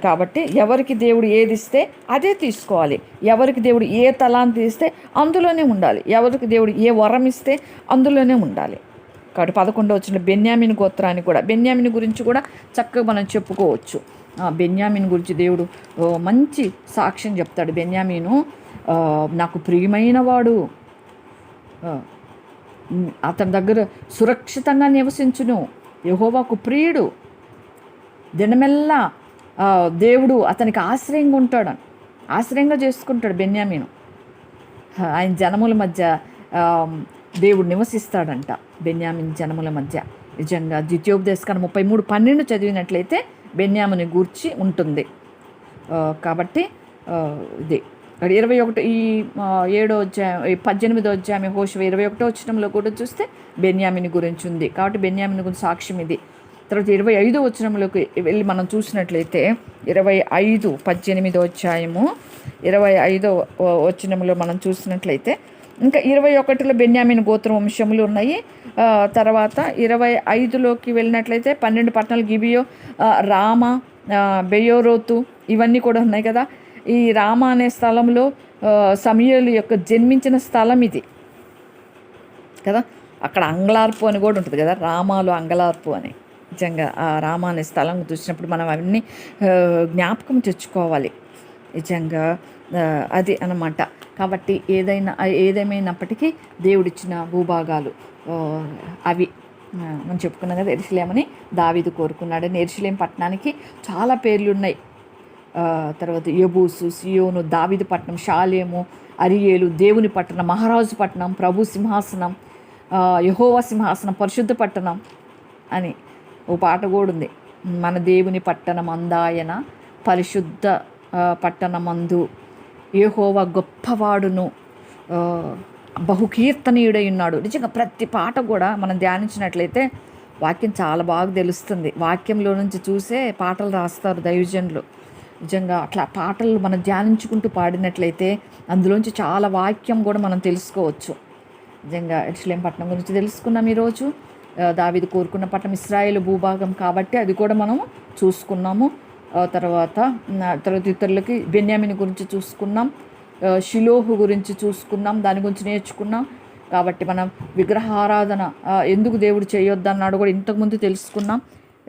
కాబట్టి ఎవరికి దేవుడు ఏది ఇస్తే అదే తీసుకోవాలి. ఎవరికి దేవుడు ఏ తలాంతి ఇస్తే అందులోనే ఉండాలి. ఎవరికి దేవుడు ఏ వరం ఇస్తే అందులోనే ఉండాలి. కాబట్టి 11వ వచనంలో బెన్యామీను గోత్రాన్ని కూడా, బెన్యామీను గురించి కూడా చక్కగా మనం చెప్పుకోవచ్చు. బెన్యామీను గురించి దేవుడు మంచి సాక్ష్యం చెప్తాడు. బెన్యామీను నాకు ప్రియమైన వాడు, అతని దగ్గర సురక్షితంగా నివసించును, యెహోవాకు ప్రియుడు, దినమెల్లా దేవుడు అతనికి ఆశ్రయంగా చేసుకుంటాడు. బెన్యామీను ఆయన జనముల మధ్య దేవుడు నివసిస్తాడంట. బెన్యామీను జనముల మధ్య నిజంగా ద్వితీయోపదేశకాండం 33:12 చదివినట్లయితే బెన్యామీను గూర్చి ఉంటుంది. కాబట్టి ఇది 21 ఈ 7వ అధ్యాయం 18వ అధ్యాయం యెహోషువ 21వ వచనంలో కూడా చూస్తే బెన్యామీను గురించి ఉంది. కాబట్టి బెన్యామీను గురించి సాక్ష్యం ఇది. తర్వాత 25వ వచనంలోకి వెళ్ళి మనం చూసినట్లయితే 18వ అధ్యాయము 25వ వచనంలో మనం చూసినట్లయితే ఇంకా 21లో బెన్యామీను గోత్ర వంశములు ఉన్నాయి. తర్వాత 25లోకి వెళ్ళినట్లయితే 12 పట్టణాలు గిబియో, రామ, బెయోరోతు ఇవన్నీ కూడా ఉన్నాయి కదా. ఈ రామ అనే స్థలంలో సమూయేలు యొక్క జన్మించిన స్థలం ఇది కదా. అక్కడ అంగలార్పు అని కూడా ఉంటుంది కదా, రామాలు అంగలార్పు అని. నిజంగా ఆ రామ అనే స్థలం చూసినప్పుడు మనం అవన్నీ జ్ఞాపకం తెచ్చుకోవాలి. నిజంగా అది అన్నమాట. కాబట్టి ఏదేమైనప్పటికీ దేవుడిచ్చిన భూభాగాలు అవి మనం చెప్పుకున్నాం కదా. యెరూషలేమని దావీదు కోరుకున్నాడని. యెరూషలేం పట్టణానికి చాలా పేర్లు ఉన్నాయి. తర్వాత యెబూసు, సియోను, దావీదు పట్టణం, షాలేము, అరియేలు, దేవుని పట్టణం, మహారాజు పట్టణం, ప్రభు సింహాసనం, యెహోవా సింహాసనం, పరిశుద్ధ పట్టణం అని ఓ పాట కూడా ఉంది. మన దేవుని పట్టణం అందాయన, పరిశుద్ధ పట్టణమందు యెహోవా గొప్పవాడును, బహుకీర్తనీయుడై ఉన్నాడు. నిజంగా ప్రతి పాట కూడా మనం ధ్యానించినట్లయితే వాక్యం చాలా బాగా తెలుస్తుంది. వాక్యంలో నుంచి చూసే పాటలు రాస్తారు దైవజనులు. నిజంగా అట్లా పాటలు మనం ధ్యానించుకుంటూ పాడినట్లయితే అందులోంచి చాలా వాక్యం కూడా మనం తెలుసుకోవచ్చు. నిజంగా యెరూషలేం పట్టణం గురించి తెలుసుకున్నాం ఈరోజు. దావీదు కోరుకున్న పట్టణం ఇశ్రాయేలు భూభాగం కాబట్టి అది కూడా మనము చూసుకున్నాము. తర్వాత ఇతరులకి బెన్యామిని గురించి చూసుకున్నాం, షిలోహు గురించి చూసుకున్నాం, దాని గురించి నేర్చుకున్నాం. కాబట్టి మనం విగ్రహారాధన ఎందుకు దేవుడు చేయొద్దన్నాడు కూడా ఇంతకుముందు తెలుసుకున్నాం.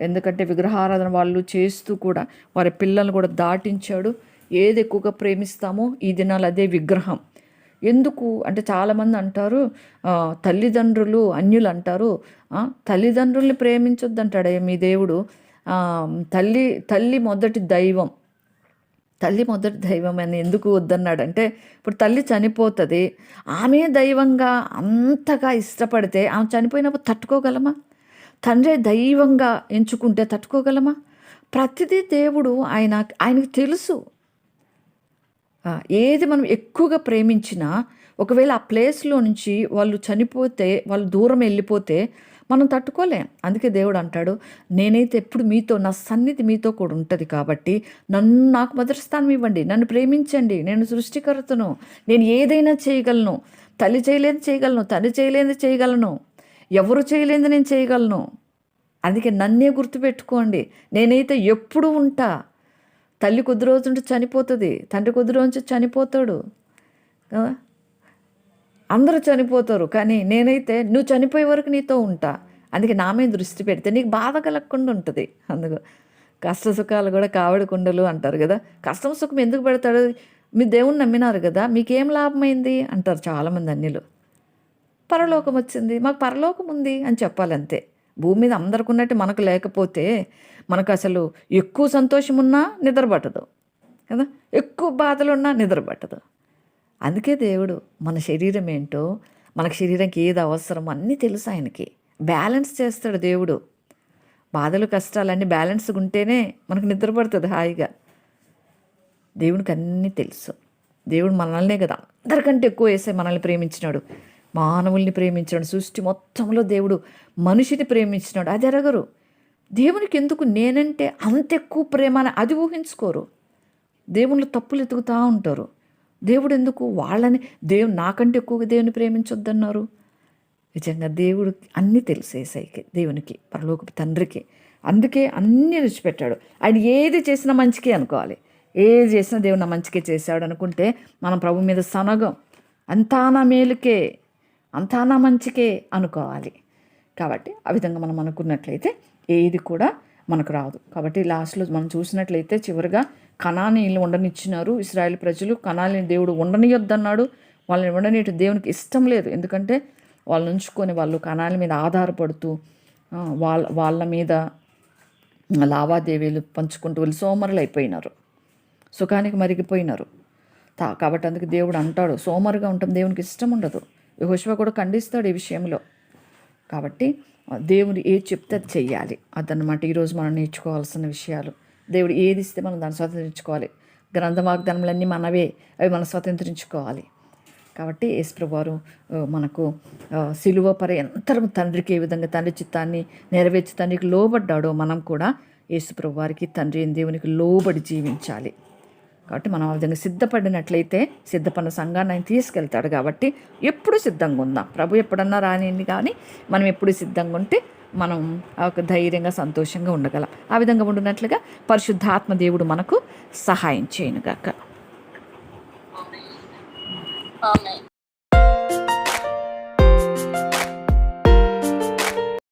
ఎందుకంటే విగ్రహారాధన వాళ్ళు చేస్తూ కూడా వారి పిల్లల్ని కూడా దాటించాడు. ఏది ఎక్కువగా ప్రేమిస్తామో ఈ దినాలు అదే విగ్రహం. ఎందుకు అంటే చాలామంది అంటారు, తల్లిదండ్రులు అన్యులు అంటారు, తల్లిదండ్రుల్ని ప్రేమించొద్దు అంటాడు మీ దేవుడు. తల్లి మొదటి దైవం, తల్లి మొదటి దైవం అని ఎందుకు వద్దన్నాడంటే, ఇప్పుడు తల్లి చనిపోతుంది, ఆమె దైవంగా అంతగా ఇష్టపడితే ఆమె చనిపోయినప్పుడు తట్టుకోగలమా? తండ్రి దైవంగా ఎంచుకుంటే తట్టుకోగలమా? ప్రతిదీ దేవుడు ఆయనకి తెలుసు. ఏది మనం ఎక్కువగా ప్రేమించినా ఒకవేళ ఆ ప్లేస్లో నుంచి వాళ్ళు చనిపోతే, వాళ్ళు దూరం వెళ్ళిపోతే మనం తట్టుకోలేం. అందుకే దేవుడు అంటాడు, నేనైతే ఎప్పుడు మీతో, నా సన్నిధి మీతో కూడా ఉంటుంది కాబట్టి నాకు మొదటి స్థానం ఇవ్వండి, నన్ను ప్రేమించండి, నేను సృష్టికర్తను, నేను ఏదైనా చేయగలను, తల్లి చేయలేనిది చేయగలను, తండ్రి చేయలేనిది చేయగలను, ఎవరు చేయలేనిది నేను చేయగలను. అందుకే నన్నే గుర్తుపెట్టుకోండి, నేనైతే ఎప్పుడు ఉంటా. తల్లి కొద్ది రోజుంటే చనిపోతుంది, తండ్రి కొద్ది రోజు చనిపోతాడు కదా, అందరూ చనిపోతారు, కానీ నేనైతే నువ్వు చనిపోయే వరకు నీతో ఉంటా. అందుకే నా మీద దృష్టి పెడితే నీకు బాధ కలగకుండా ఉంటుంది. అందుకు కష్ట సుఖాలు కూడా కావడి కుండలు అంటారు కదా. కష్టం సుఖం ఎందుకు పెడతాడు? మీ దేవుణ్ణి నమ్మినారు కదా, మీకేం లాభమైంది అంటారు చాలామంది అన్యులు. పరలోకం వచ్చింది, మాకు పరలోకం ఉంది అని చెప్పాలంతే. భూమి మీద అందరికి ఉన్నట్టు మనకు లేకపోతే మనకు అసలు ఎక్కువ సంతోషం ఉన్నా నిద్ర పట్టదు కదా, ఎక్కువ బాధలు ఉన్నా నిద్ర పట్టదు. అందుకే దేవుడు మన శరీరం ఏంటో, మనకు శరీరానికి ఏది అవసరమో అన్నీ తెలుసు ఆయనకి. బ్యాలెన్స్ చేస్తాడు దేవుడు. బాధలు కష్టాలన్నీ బ్యాలెన్స్గా ఉంటేనే మనకు నిద్ర పడుతుంది హాయిగా. దేవునికి అన్నీ తెలుసు. దేవుడు మనల్నే కదా అందరికంటే ఎక్కువ వేసే మనల్ని ప్రేమించినాడు, మానవుల్ని ప్రేమించినాడు. సృష్టి మొత్తంలో దేవుడు మనిషిని ప్రేమించినాడు. అది ఎరగరు. దేవునికి ఎందుకు నేనంటే అంత ఎక్కువ ప్రేమ అని అది ఊహించుకోరు. దేవుళ్ళు తప్పులు ఎతుకుతూ ఉంటారు. దేవుడు ఎందుకు వాళ్ళని నాకంటే ఎక్కువగా దేవుని ప్రేమించొద్దన్నారు? నిజంగా దేవుడు అన్నీ తెలిసేసాయికి, దేవునికి, పరలోకపు తండ్రికి. అందుకే అన్నీ విడిచిపెట్టాడు. ఆయన ఏది చేసినా మంచికే అనుకోవాలి. ఏది చేసినా దేవుడు నా మంచికే చేశాడు అనుకుంటే మనం ప్రభు మీద సనగం. అంతా నా మేలుకే, అంతా నా మంచికే అనుకోవాలి. కాబట్టి ఆ విధంగా మనం అనుకున్నట్లయితే ఏది కూడా మనకు రాదు. కాబట్టి లాస్ట్లో మనం చూసినట్లయితే చివరిగా కనానీయులు ఉండనిచ్చినారు ఇశ్రాయేలు ప్రజలు. కనానీయుని దేవుడు ఉండనియొద్దన్నాడు. వాళ్ళని ఉండనీయట దేవునికి ఇష్టం లేదు. ఎందుకంటే వాళ్ళని ఉంచుకొని వాళ్ళు కనానీయుల మీద ఆధారపడుతూ వాళ్ళ మీద లావాదేవీలు పంచుకుంటూ వాళ్ళు సోమరులు అయిపోయినారు, సుఖానికి మరిగిపోయినారు. కాబట్టి అందుకు దేవుడు అంటాడు, సోమరుగా ఉంటాం దేవునికి ఇష్టం ఉండదు. యెహోషువ కూడా ఖండిస్తాడు ఈ విషయంలో. కాబట్టి దేవుడు ఏది చెప్తే అది చెయ్యాలి. అదనమాట ఈరోజు మనం నేర్చుకోవాల్సిన విషయాలు. దేవుడు ఏది ఇస్తే మనం దాన్ని స్వతంత్రించుకోవాలి. గ్రంథ వాగ్దానములన్నీ మనవే, అవి మనం స్వతంత్రించుకోవాలి. కాబట్టి యేసుప్రభువు వారు మనకు సిలువ పర్యంతరం తండ్రికి ఏ విధంగా తండ్రి చిత్తాన్ని నెరవేర్చి తండ్రికి లోబడ్డాడో మనం కూడా యేసుప్రభువు వారికి తండ్రి అయిన దేవునికి లోబడి జీవించాలి. కాబట్టి మనం ఆ విధంగా సిద్ధపడినట్లయితే సిద్ధపడిన సంఘాన్ని ఆయన తీసుకెళ్తాడు. కాబట్టి ఎప్పుడు సిద్ధంగా ఉందాం. ప్రభు ఎప్పుడన్నా రానింది, కానీ మనం ఎప్పుడు సిద్ధంగా ఉంటే మనం ఒక ధైర్యంగా సంతోషంగా ఉండగలం. ఆ విధంగా ఉండినట్లుగా పరిశుద్ధాత్మ దేవుడు మనకు సహాయం చేయనుగాక. ఆమేన్.